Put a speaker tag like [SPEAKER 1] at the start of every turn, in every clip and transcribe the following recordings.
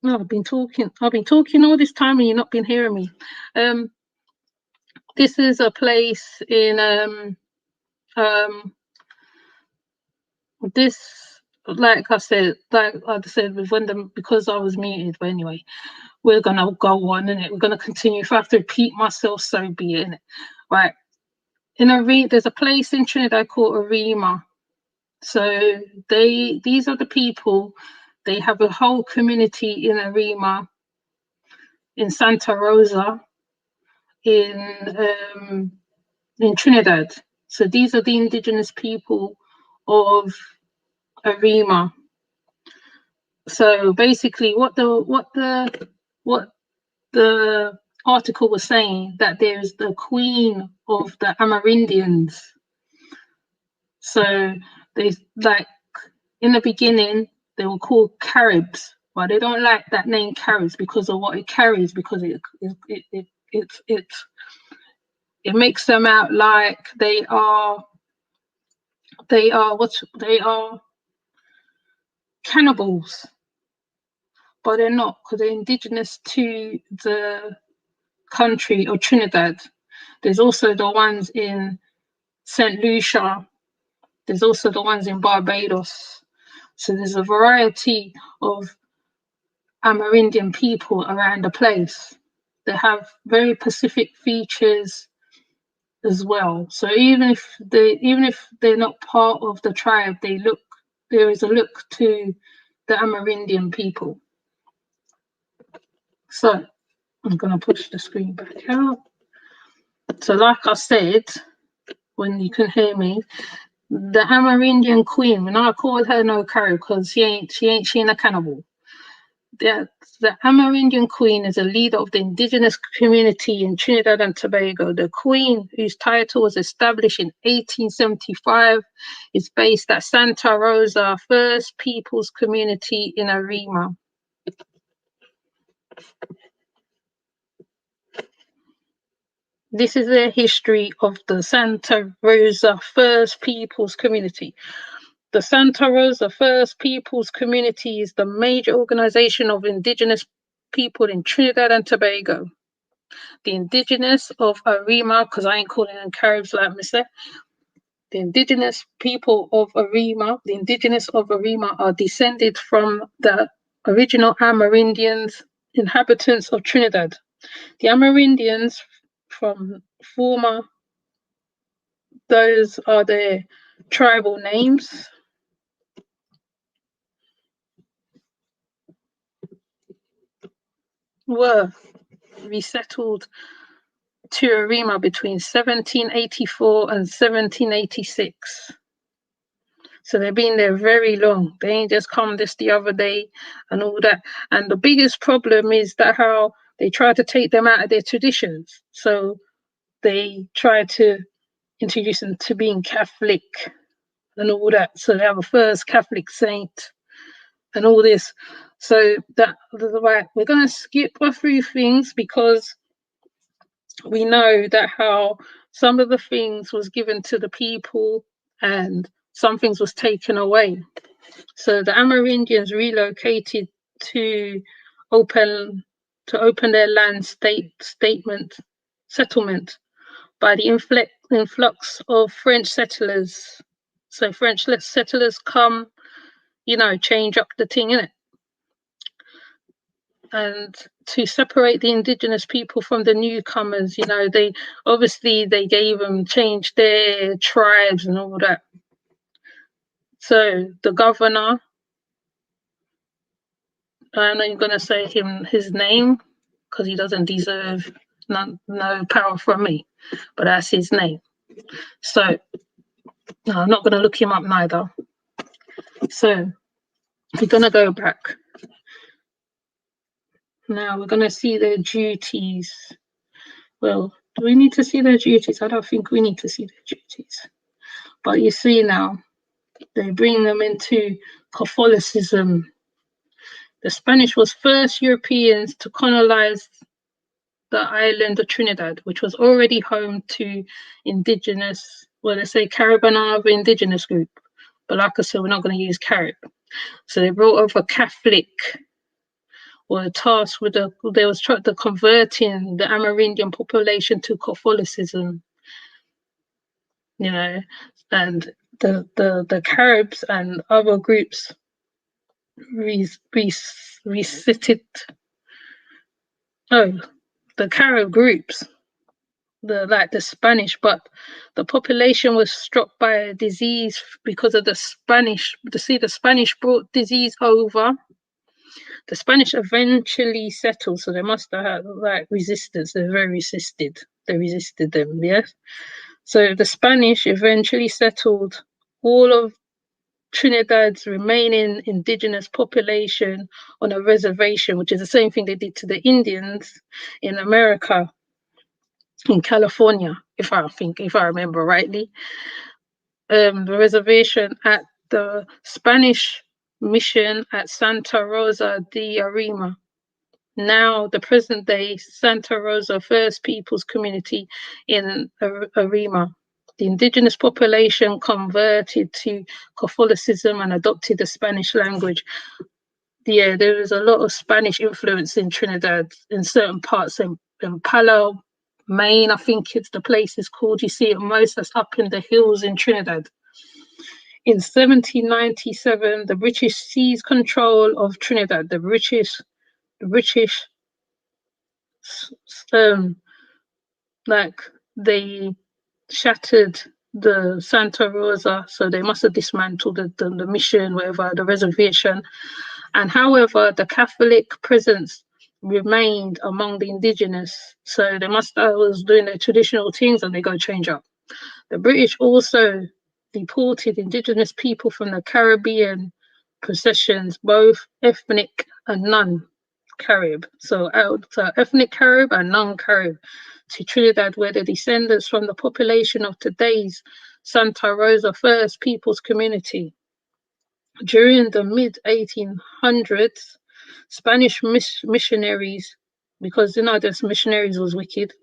[SPEAKER 1] No, I've been talking. I've been talking all this time, and you've not been hearing me. This is a place in this. Like I said, with when because I was muted. But anyway, we're gonna go on, and we're gonna continue. If I have to repeat myself, so be it. Innit? Right. There's a place in Trinidad called Arima. So these are the people. They have a whole community in Arima, in Santa Rosa, in Trinidad. So these are the indigenous people of Arima. So basically, what the article was saying, that there's the queen of the Amerindians. So they, like, in the beginning they were called Caribs, but they don't like that name Caribs because of what it carries, because it makes them out like they are cannibals, but they're not, because they're indigenous to the country of Trinidad. There's also the ones in St Lucia. There's also the ones in Barbados. So there's a variety of Amerindian people around the place. They have very specific features as well. So even if they're not part of the tribe, there is a look to the Amerindian people. So I'm going to push the screen back out. So like I said, when you can hear me, the Amerindian queen, and I call her no Carib because she ain't a cannibal. The Amerindian queen is a leader of the indigenous community in Trinidad and Tobago. The queen, whose title was established in 1875, is based at Santa Rosa First Peoples Community in Arima. This is the history of the Santa Rosa First Peoples Community. The Santa Rosa First Peoples Community is the major organization of indigenous people in Trinidad and Tobago. The indigenous of Arima, because I ain't calling them Caribs like me say, the indigenous people of Arima, are descended from the original Amerindians, inhabitants of Trinidad. The Amerindians from former, those are their tribal names. Were resettled to Arima between 1784 and 1786. So they've been there very long. They ain't just come this the other day and all that. And the biggest problem is that how they try to take them out of their traditions. So they try to introduce them to being Catholic and all that. So they have a first Catholic saint and all this. So we're going to skip a few things because we know that how some of the things was given to the people and some things was taken away. So the Amerindians relocated to open their land settlement by the influx of French settlers. So French settlers come, change up the thing, innit? And to separate the indigenous people from the newcomers, they changed their tribes and all that. So the governor, I'm not going to say his name because he doesn't deserve no power from me, but that's his name. So no, I'm not going to look him up neither. So we're going to go back. Now we're going to see their duties. Well, do we need to see their duties? I don't think we need to see their duties. But you see now, they bring them into Catholicism. The Spanish was first Europeans to colonize the island of Trinidad, which was already home to indigenous, they say Carib and another indigenous group. But like I said, we're not going to use Carib. So they brought over Catholic were tasked with the converting the Amerindian population to Catholicism, you know, and the Caribs and other groups resisted. Oh, the Carib groups, the Spanish, but the population was struck by a disease because of the Spanish. The Spanish brought disease over. The Spanish eventually settled, so they must have had like resistance. They very resisted. They resisted them, yes. So the Spanish eventually settled all of Trinidad's remaining indigenous population on a reservation, which is the same thing they did to the Indians in America, in California, if I remember rightly. The reservation at the Spanish mission at Santa Rosa de Arima, now the present day Santa Rosa First Peoples Community in Arima. The indigenous population converted to Catholicism and adopted the Spanish language. Yeah, there is a lot of Spanish influence in Trinidad in certain parts. In Palau, Maine, I think it's the place is called. You see it most, that's up in the hills in Trinidad. In 1797, the British seized control of Trinidad. The British like they shattered the Santa Rosa, so they must have dismantled the mission, whatever, the reservation. And however, the Catholic presence remained among the indigenous, so they must have was doing their traditional things and they go change up. The British also deported indigenous people from the Caribbean possessions, both ethnic and non-Carib. So ethnic Carib and non-Carib, to Trinidad, where the descendants from the population of today's Santa Rosa First Peoples Community. During the mid-1800s, Spanish missionaries, because those missionaries was wicked,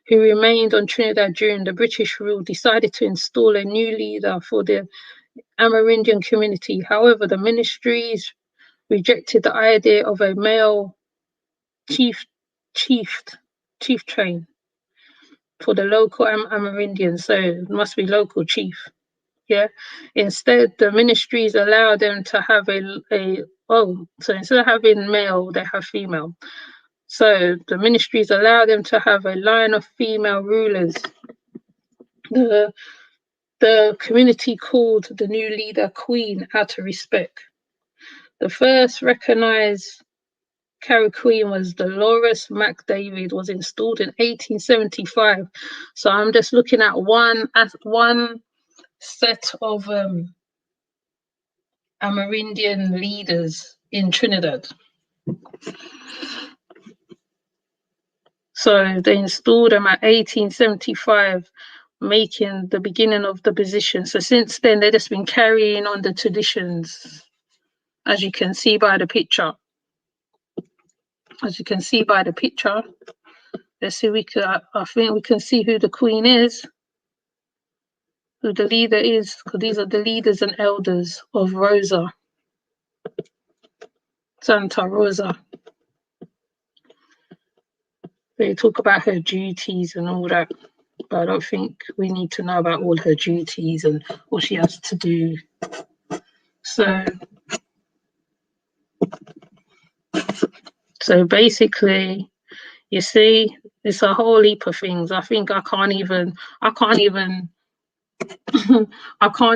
[SPEAKER 1] who remained on Trinidad during the British rule, decided to install a new leader for the Amerindian community. However, the ministries rejected the idea of a male chief train for the local Amerindians, so it must be local chief. Yeah. Instead, the ministries allow them to have so instead of having male, they have female. So the ministries allow them to have a line of female rulers. The community called the new leader Queen out of respect. The first recognized Carib Queen was Dolores McDavid, was installed in 1875. So I'm just looking at one set of Amerindian leaders in Trinidad. So they installed them at 1875, making the beginning of the position. So since then, they've just been carrying on the traditions, as you can see by the picture. As you can see by the picture, let's see, I think we can see who the Queen is, who the leader is, because these are the leaders and elders of Rosa, Santa Rosa. They talk about her duties and all that, but I don't think we need to know about all her duties and what she has to do. So basically, you see, it's a whole heap of things. I think I can't even I can't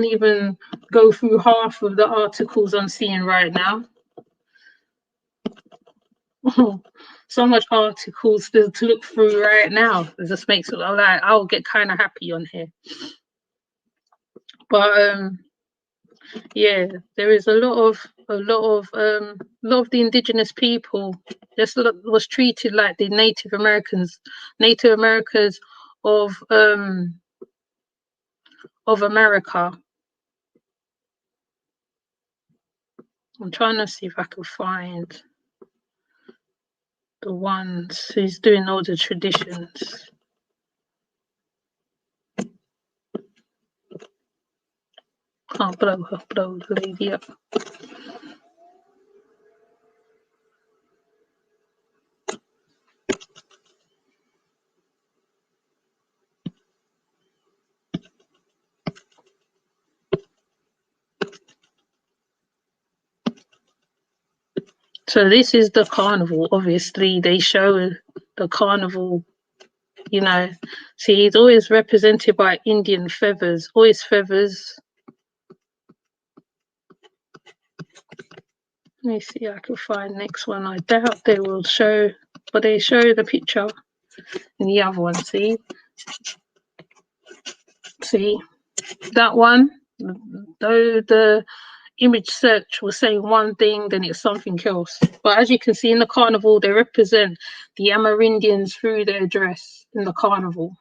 [SPEAKER 1] even go through half of the articles I'm seeing right now. So much articles to look through right now. It just makes it like I'll get kind of happy on here. But yeah, there is a lot of the indigenous people just was treated like the Native Americans of America. I'm trying to see if I can find the ones who's doing all the traditions. Can't blow the lady up. So this is the carnival. Obviously, they show the carnival, you know. See, it's always represented by Indian feathers, always feathers. Let me see, I can find next one. I doubt they will show, but they show the picture in the other one. See that one. Though the image search was saying one thing, then it's something else. But as you can see in the carnival, they represent the Amerindians through their dress in the carnival.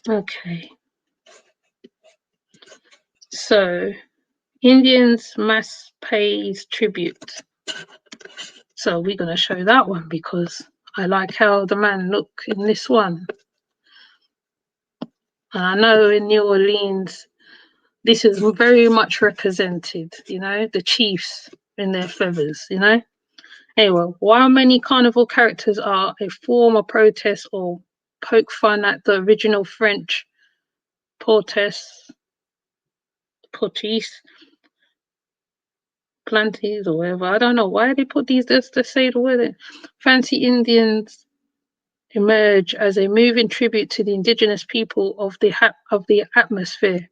[SPEAKER 1] Okay. So Indians mass pays tribute. So we're going to show that one because I like how the man look in this one. And I know in New Orleans, this is very much represented, you know, the chiefs in their feathers, you know. Anyway, while many carnival characters are a form of protest or poke fun at the original French potes, planties or whatever, I don't know why they put these just to say the word. Fancy Indians emerge as a moving tribute to the indigenous people of the atmosphere.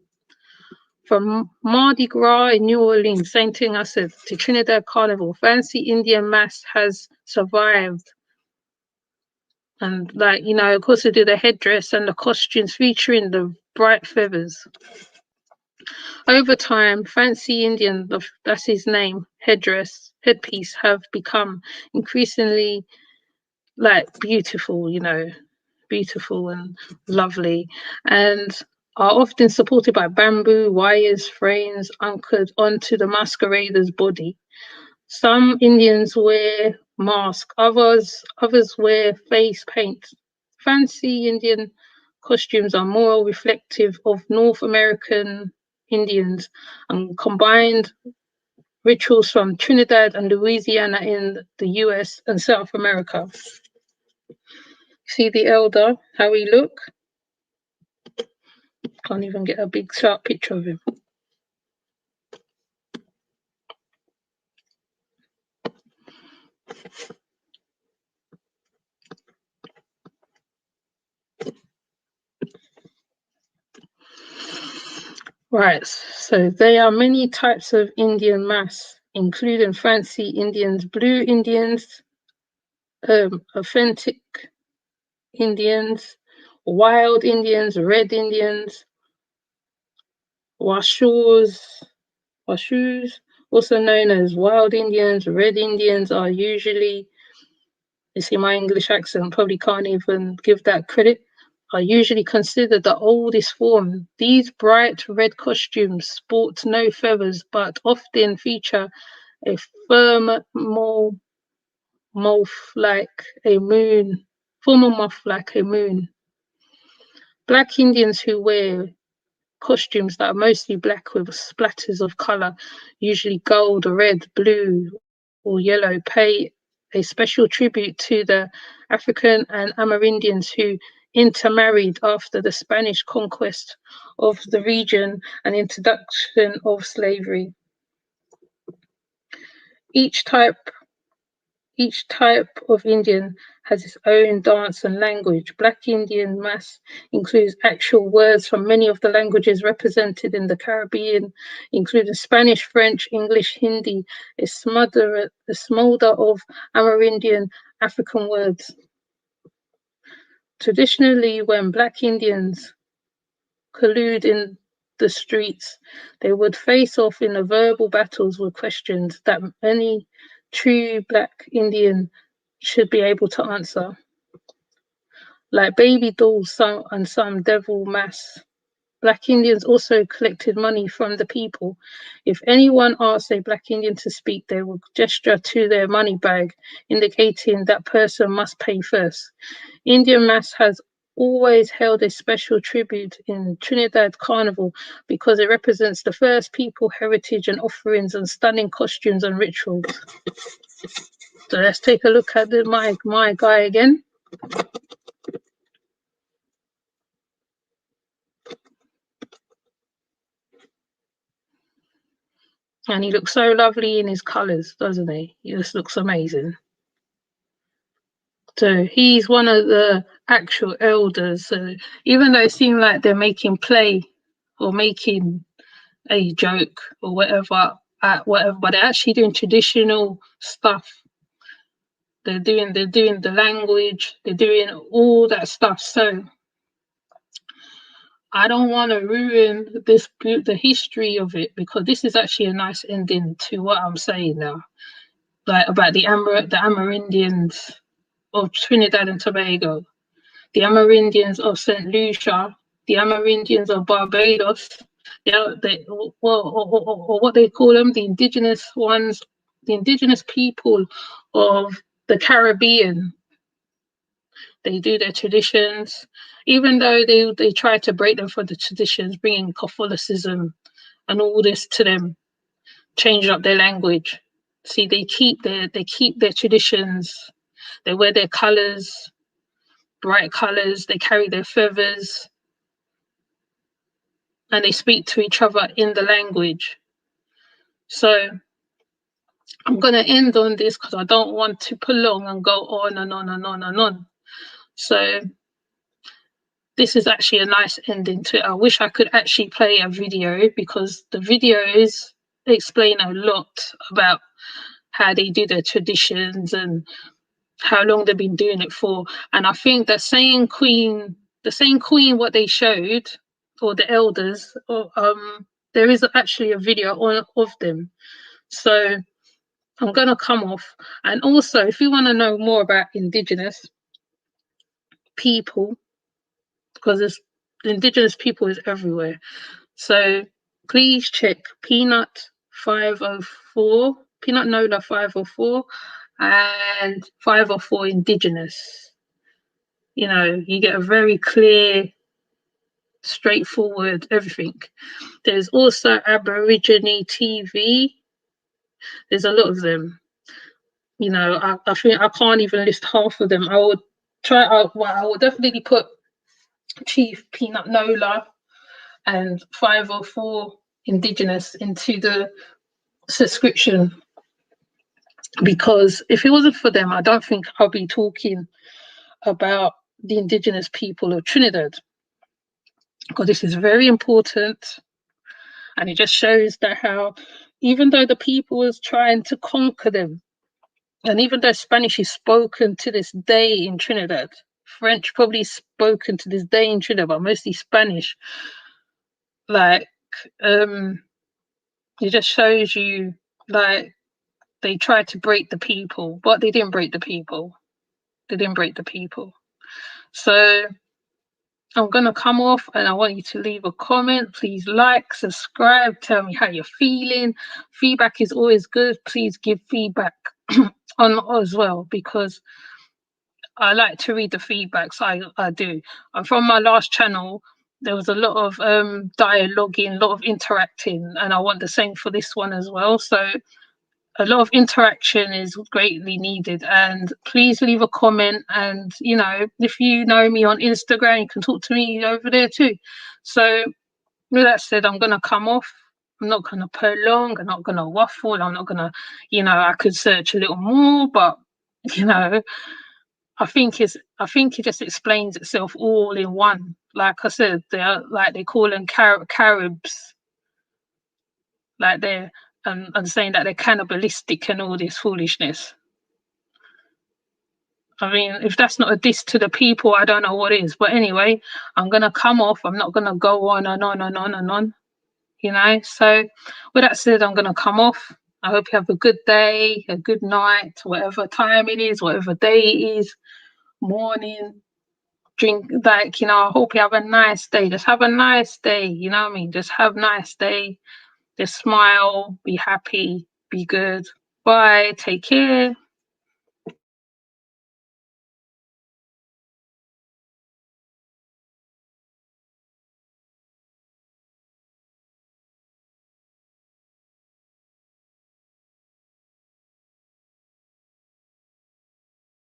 [SPEAKER 1] From Mardi Gras in New Orleans, same thing I said, to Trinidad Carnival, fancy Indian mass has survived. And like, you know, of course they do the headdress and the costumes featuring the bright feathers. Over time, fancy Indian, that's his name, headpiece have become increasingly like beautiful, you know, beautiful and lovely, and are often supported by bamboo wires frames anchored onto the masquerader's body. Some Indians wear masks, others wear face paint. Fancy Indian costumes are more reflective of North American Indians and combined rituals from Trinidad and Louisiana in the US and South America. See the elder, how he look? Can't even get a big sharp picture of him. Right, so there are many types of Indian mass, including fancy Indians, blue Indians, authentic Indians, wild Indians, red Indians, washus, also known as wild Indians. Red Indians are usually, you see my English accent, probably can't even give that credit, are usually considered the oldest form. These bright red costumes sport no feathers, but often feature a firm moth like a moon. Black Indians who wear costumes that are mostly black with splatters of color, usually gold, red, blue, or yellow, pay a special tribute to the African and Amerindians who intermarried after the Spanish conquest of the region and introduction of slavery. Each type of Indian has its own dance and language. Black Indian mass includes actual words from many of the languages represented in the Caribbean, including Spanish, French, English, Hindi, a smolder of Amerindian African words. Traditionally, when Black Indians collude in the streets, they would face off in a verbal battles with questions that any true Black Indian should be able to answer. Like baby dolls and some devil mass, Black Indians also collected money from the people. If anyone asked a Black Indian to speak, they would gesture to their money bag, indicating that person must pay first. Indian mass has always held a special tribute in Trinidad Carnival because it represents the first people heritage and offerings and stunning costumes and rituals. So let's take a look at my guy again. And he looks so lovely in his colours, doesn't he? He just looks amazing. So he's one of the actual elders. So even though it seems like they're making play or making a joke or whatever, but they're actually doing traditional stuff. They're doing the language, they're doing all that stuff. So I don't want to ruin the history of it, because this is actually a nice ending to what I'm saying now, like about the Amerindians of Trinidad and Tobago, the Amerindians of St Lucia, the Amerindians of Barbados, or what they call them, the indigenous ones, the indigenous people of the Caribbean. They do their traditions, even though they try to break them from the traditions, bringing Catholicism and all this to them, changing up their language. See, they keep their traditions. They wear their colours, bright colours. They carry their feathers, and they speak to each other in the language. So I'm going to end on this because I don't want to prolong and go on and on and on and on. So this is actually a nice ending to it. I wish I could actually play a video, because the videos explain a lot about how they do their traditions and how long they've been doing it for. And I think the same queen what they showed, or the elders, there is actually a video of them. So I'm going to come off. And also, if you want to know more about indigenous people, because indigenous people is everywhere. So please check Peanut 504, Peanut Nola 504, and 504 Indigenous. You know, you get a very clear, straightforward everything. There's also Aborigine TV. There's a lot of them. You know, I think I can't even list half of them. I would definitely put Chief Peanut Nola and 504 Indigenous into the subscription, because if it wasn't for them, I don't think I'll be talking about the indigenous people of Trinidad, because this is very important. And it just shows that how, even though the people was trying to conquer them, and even though Spanish is spoken to this day in Trinidad, French probably spoken to this day in Trinidad, but mostly Spanish, like it just shows you, like, they tried to break the people, but they didn't break the people. They didn't break the people. So I'm going to come off, and I want you to leave a comment. Please like, subscribe, tell me how you're feeling. Feedback is always good. Please give feedback on as well, because I like to read the feedbacks. I do. And from my last channel, there was a lot of dialoguing, a lot of interacting, and I want the same for this one as well. So a lot of interaction is greatly needed, and please leave a comment. And you know, if you know me on Instagram, you can talk to me over there too. So with that said, I'm gonna come off. I'm not gonna prolong, I'm not gonna waffle, I'm not gonna, you know, I could search a little more, but you know, I think it just explains itself all in one. Like I said, they call them Caribs, like they're and saying that they're cannibalistic and all this foolishness. I mean, if that's not a diss to the people, I don't know what is. But anyway, I'm gonna come off. I'm not gonna go on and on and on and on. You know. So with that said, I'm gonna come off. I hope you have a good day, a good night, whatever time it is, whatever day it is, morning, drink, like, you know, I hope you have a nice day. Just have a nice day, you know what I mean? Just have a nice day. Just smile, be happy, be good. Bye, take care.